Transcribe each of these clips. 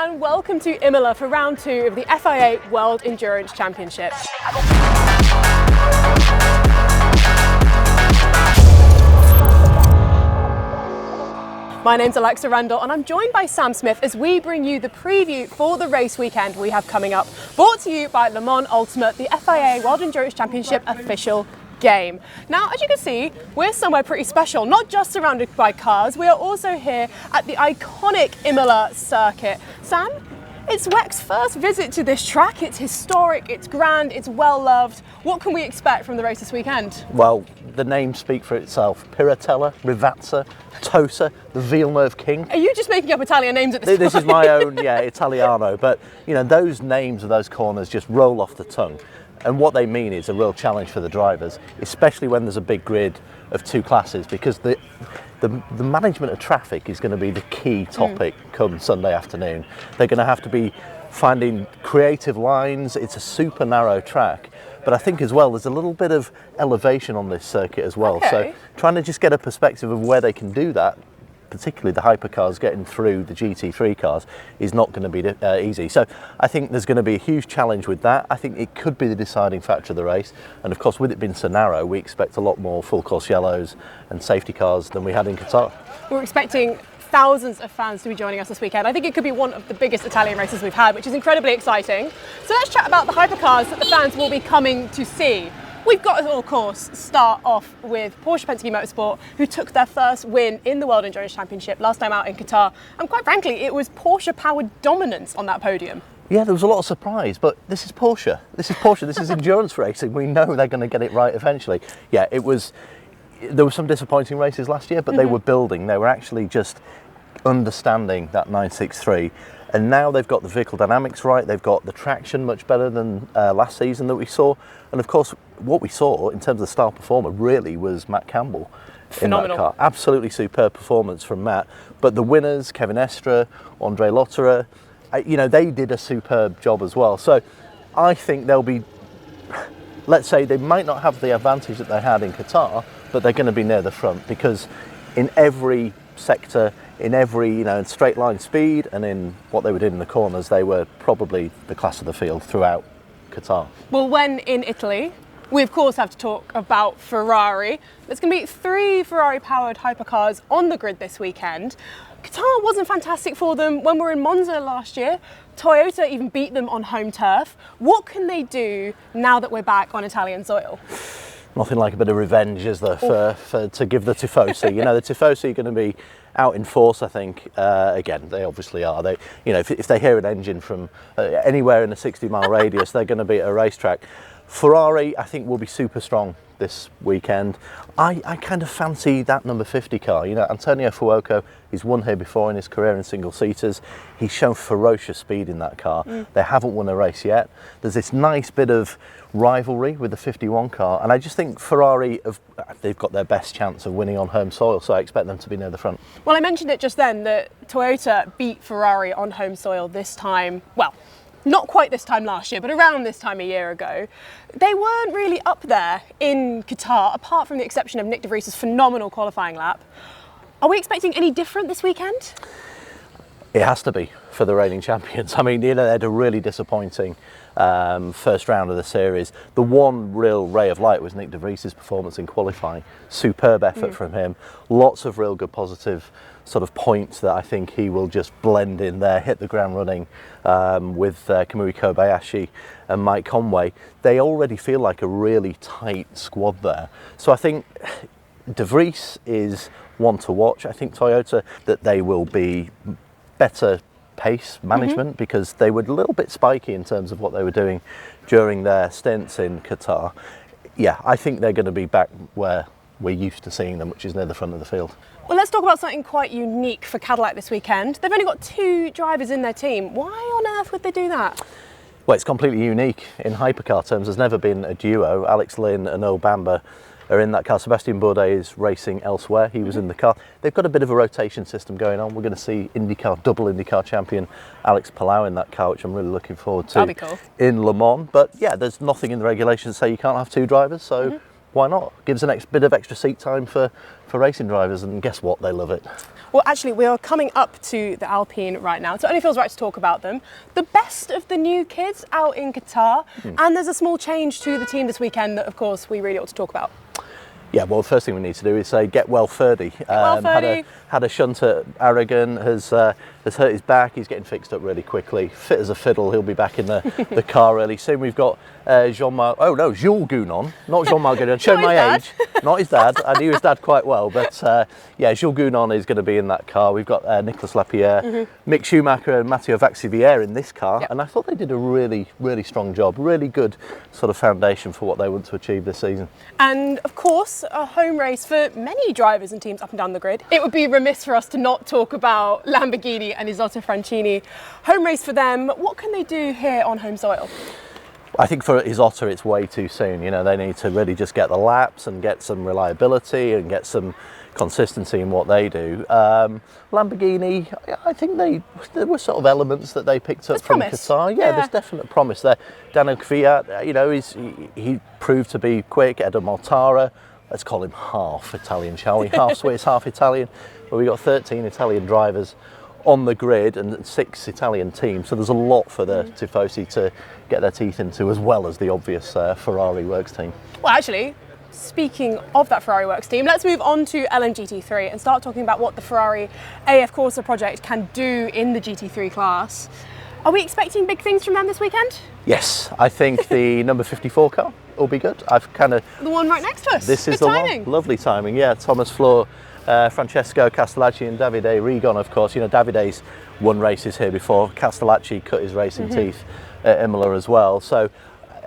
and welcome to Imola for round 2 of the FIA World Endurance Championship. My name's Alexa Rendell and I'm joined by Sam Smith as we bring you the preview for the race weekend we have coming up, brought to you by Le Mans Ultimate, the FIA World Endurance Championship official game. Now, as you can see, we're somewhere pretty special, not just surrounded by cars, we are also here at the iconic Imola circuit. Sam, it's WEC's first visit to this track. It's historic, it's grand, it's well loved. What can we expect from the race this weekend? Well, the names speak for itself. Piratella, Rivazza, Tosa, the Villeneuve King. Are you just making up Italian names at this point? This is my own, Italiano, but you know, those names of those corners just roll off the tongue. And what they mean is a real challenge for the drivers, especially when there's a big grid of two classes, because the management of traffic is going to be the key topic come Sunday afternoon. They're going to have to be finding creative lines. It's a super narrow track, but I think as well there's a little bit of elevation on this circuit as well. Okay. So trying to just get a perspective of where they can do that, particularly the hypercars getting through the GT3 cars, is not going to be easy. So I think there's going to be a huge challenge with that. I think it could be the deciding factor of the race. And of course, with it being so narrow, we expect a lot more full course yellows and safety cars than we had in Qatar. We're expecting thousands of fans to be joining us this weekend. I think it could be one of the biggest Italian races we've had, which is incredibly exciting. So let's chat about the hypercars that the fans will be coming to see. We've got to, of course, start off with Porsche Penske Motorsport, who took their first win in the World Endurance Championship last time out in Qatar. And quite frankly, it was Porsche-powered dominance on that podium. Yeah, there was a lot of surprise, but this is Porsche. This is endurance racing. We know they're going to get it right eventually. Yeah, there were some disappointing races last year, but they were building. They were actually just understanding that 963. And now they've got the vehicle dynamics right, they've got the traction much better than last season that we saw. And of course, what we saw in terms of the star performer really was Matt Campbell. Phenomenal. In that car. Absolutely superb performance from Matt. But the winners, Kevin Estre, Andre Lotterer, they did a superb job as well. So I think they'll be, let's say they might not have the advantage that they had in Qatar, but they're going to be near the front, because in every sector, in every, in straight line speed and in what they were doing in the corners, they were probably the class of the field throughout Qatar. Well, when in Italy, we of course have to talk about Ferrari. There's going to be 3 Ferrari-powered hypercars on the grid this weekend. Qatar wasn't fantastic for them when we were in Monza last year. Toyota even beat them on home turf. What can they do now that we're back on Italian soil? Nothing like a bit of revenge, is there, to give the Tifosi. The Tifosi are going to be out in force, I think. Again, they obviously are. They, if they hear an engine from anywhere in a 60-mile radius, they're going to be at a racetrack. Ferrari, I think, will be super strong this weekend. I kind of fancy that number 50 car. Antonio Fuoco, he's won here before in his career in single-seaters. He's shown ferocious speed in that car. They haven't won a race yet. There's this nice bit of rivalry with the 51 car, and I just think Ferrari, they've got their best chance of winning on home soil, so I expect them to be near the front. Well, I mentioned it just then that Toyota beat Ferrari on home soil this time, well, not quite this time last year, but around this time a year ago. They weren't really up there in Qatar, apart from the exception of Nick de Vries's phenomenal qualifying lap. Are we expecting any different this weekend? It has to be for the reigning champions. I mean, they had a really disappointing first round of the series. The one real ray of light was Nick de Vries's performance in qualifying. Superb effort from him. Lots of real good positive sort of points that I think he will just blend in there, hit the ground running with Kamui Kobayashi and Mike Conway. They already feel like a really tight squad there. So I think de Vries is one to watch. I think Toyota, that they will be better pace management because they were a little bit spiky in terms of what they were doing during their stints in Qatar. Yeah, I think they're going to be back where we're used to seeing them, which is near the front of the field. Well, let's talk about something quite unique for Cadillac this weekend. They've only got 2 drivers in their team. Why on earth would they do that? Well, it's completely unique in hypercar terms. There's never been a duo. Alex Lynn and Earl Bamber are in that car. Sebastian Bourdais is racing elsewhere. He was in the car. They've got a bit of a rotation system going on. We're going to see double IndyCar champion Alex Palau in that car, which I'm really looking forward to. That'll be cool. In Le Mans. But yeah, there's nothing in the regulations to say you can't have 2 drivers, so why not? Gives a bit of extra seat time for racing drivers, and guess what? They love it. Well, actually, we are coming up to the Alpine right now, so it only feels right to talk about them. The best of the new kids out in Qatar, and there's a small change to the team this weekend that, of course, we really ought to talk about. Yeah, well, the first thing we need to do is say get well Ferdy. Had a shunt at Aragon, has hurt his back. He's getting fixed up really quickly. Fit as a fiddle. He'll be back in the car really soon. We've got Jules Gounon, not Jean-Marc Gounon. Show my age. Not his dad. I knew his dad quite well, but yeah, Jules Gounon is going to be in that car. We've got Nicolas Lapierre, Mick Schumacher, and Matteo Vaxivière in this car, and I thought they did a really, really strong job. Really good sort of foundation for what they want to achieve this season. And of course, a home race for many drivers and teams up and down the grid. It would be remiss for us to not talk about Lamborghini and Isotta Francini. Home race for them. What can they do here on home soil? I think for Isotta it's way too soon. You know, they need to really just get the laps and get some reliability and get some consistency in what they do. Lamborghini, I think there were sort of elements that they picked up from Qatar. Yeah, there's definite promise there. Daniel Kvyat, you know, he proved to be quick. Edo Mortara, let's call him half Italian, shall we? Half Swiss, half Italian. But we've got 13 Italian drivers on the grid and 6 Italian teams, so there's a lot for the Tifosi to get their teeth into, as well as the obvious Ferrari Works team. Well, actually, speaking of that Ferrari Works team, let's move on to LMGT3 and start talking about what the Ferrari AF Corse project can do in the GT3 class. Are we expecting big things from them this weekend? Yes, I think the number 54 car will be good. I've kind of... The one right next to us. This is the one. Lovely timing, yeah. Thomas Floor, Francesco Castellacci and Davide Rigon, of course. You know, Davide's won races here before. Castellacci cut his racing teeth at Imola as well. So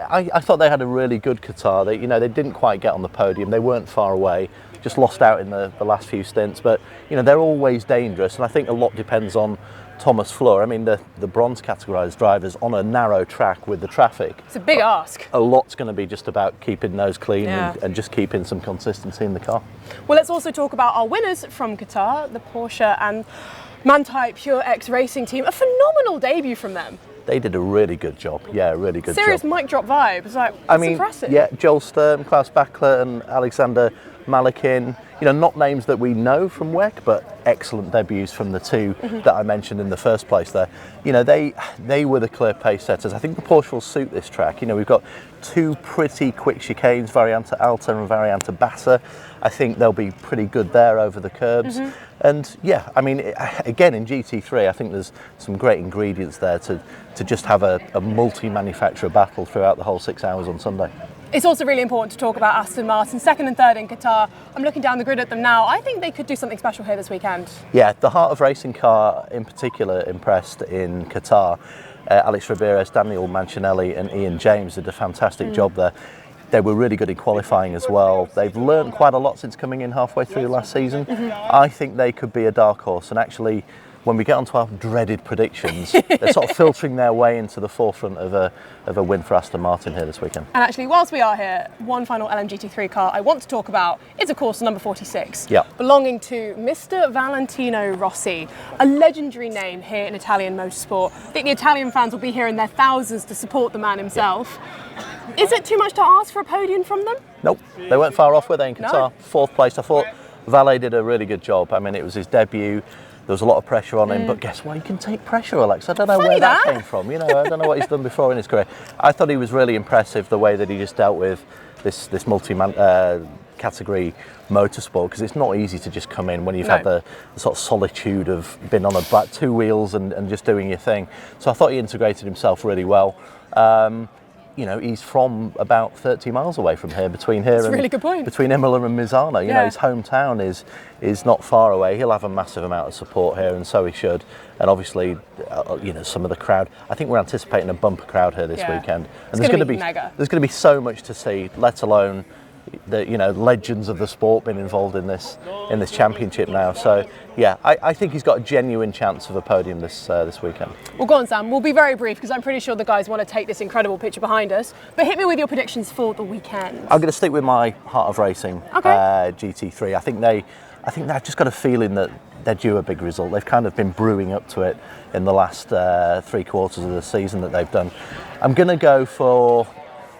I thought they had a really good Qatar. They didn't quite get on the podium. They weren't far away. Just lost out in the last few stints. But, you know, they're always dangerous. And I think a lot depends on Thomas Floor. I mean, the bronze categorised drivers on a narrow track with the traffic. It's a big ask. A lot's going to be just about keeping those clean and just keeping some consistency in the car. Well, let's also talk about our winners from Qatar, the Porsche and Manthey PureRxcing team. A phenomenal debut from them. They did a really good job. Yeah, really good Serious job. Mic drop vibe. It's like, impressive. Yeah, Joel Sturm, Klaus Bachler and Alexander Malakin. You know, not names that we know from WEC, but excellent debuts from the two that I mentioned in the first place there. You know, they were the clear pace setters. I think the Porsche will suit this track. You know, we've got 2 pretty quick chicanes, Variante Alta and Variante Bassa. I think they'll be pretty good there over the curbs. And yeah, I mean, again, in GT3, I think there's some great ingredients there to just have a multi-manufacturer battle throughout the whole 6 hours on Sunday. It's also really important to talk about Aston Martin, 2nd and 3rd in Qatar. I'm looking down the grid at them now. I think they could do something special here this weekend. Yeah, the Heart of Racing car in particular impressed in Qatar. Alex Ramirez, Daniel Mancinelli and Ian James did a fantastic job there. They were really good in qualifying as well. They've learned quite a lot since coming in halfway through last season. I think they could be a dark horse, and actually when we get onto our dreaded predictions, they're sort of filtering their way into the forefront of a win for Aston Martin here this weekend. And actually, whilst we are here, one final LMGT3 car I want to talk about is, of course, number 46, belonging to Mr. Valentino Rossi, a legendary name here in Italian motorsport. I think the Italian fans will be here in their thousands to support the man himself. Is it too much to ask for a podium from them? Nope, they weren't far off, were they, in Qatar? No. 4th place. I thought Valet did a really good job. I mean, it was his debut. There was a lot of pressure on him, but guess what? He can take pressure, Alex. I don't know where that came from. You know, I don't know what he's done before in his career. I thought he was really impressive, the way that he just dealt with this multi-category motorsport, because it's not easy to just come in when you've had the sort of solitude of being on back 2 wheels and just doing your thing. So I thought he integrated himself really well. You know, he's from about 30 miles away from here, between here and really good point. Between Imola and Misano. You know, his hometown is not far away. He'll have a massive amount of support here, and so he should. And obviously, you know, some of the crowd. I think we're anticipating a bumper crowd here this weekend, and there's going to be so much to see. Let alone the legends of the sport being involved in this championship now. So yeah, I think he's got a genuine chance of a podium this weekend. Well, go on, Sam. We'll be very brief because I'm pretty sure the guys want to take this incredible picture behind us. But hit me with your predictions for the weekend. I'm going to stick with my Heart of Racing GT3. I think they've just got a feeling that they're due a big result. They've kind of been brewing up to it in the last 3 quarters of the season that they've done. I'm going to go for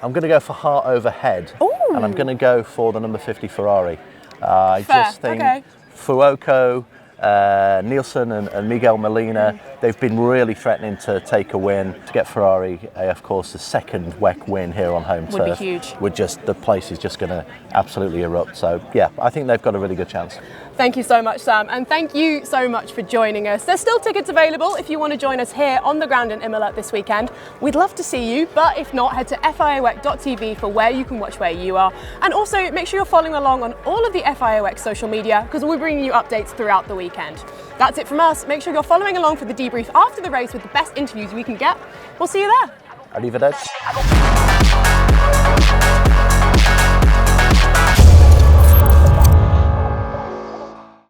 heart over head. Ooh. And I'm going to go for the number 50 Ferrari. I just think Fuoco Nielsen and Miguel Molina, they've been really threatening to take a win. To get Ferrari AF Corse's second WEC win here on home turf would be huge. The place is just going to absolutely erupt. So yeah, I think they've got a really good chance. Thank you so much, Sam, and thank you so much for joining us. There's still tickets available if you want to join us here on the ground in Imola this weekend. We'd love to see you, but if not, head to FIAWEC.tv for where you can watch where you are. And also make sure you're following along on all of the FIA WEC social media, because we're bringing you updates throughout the weekend. That's it from us. Make sure you're following along for the debrief after the race with the best interviews we can get. We'll see you there. Arrivederci.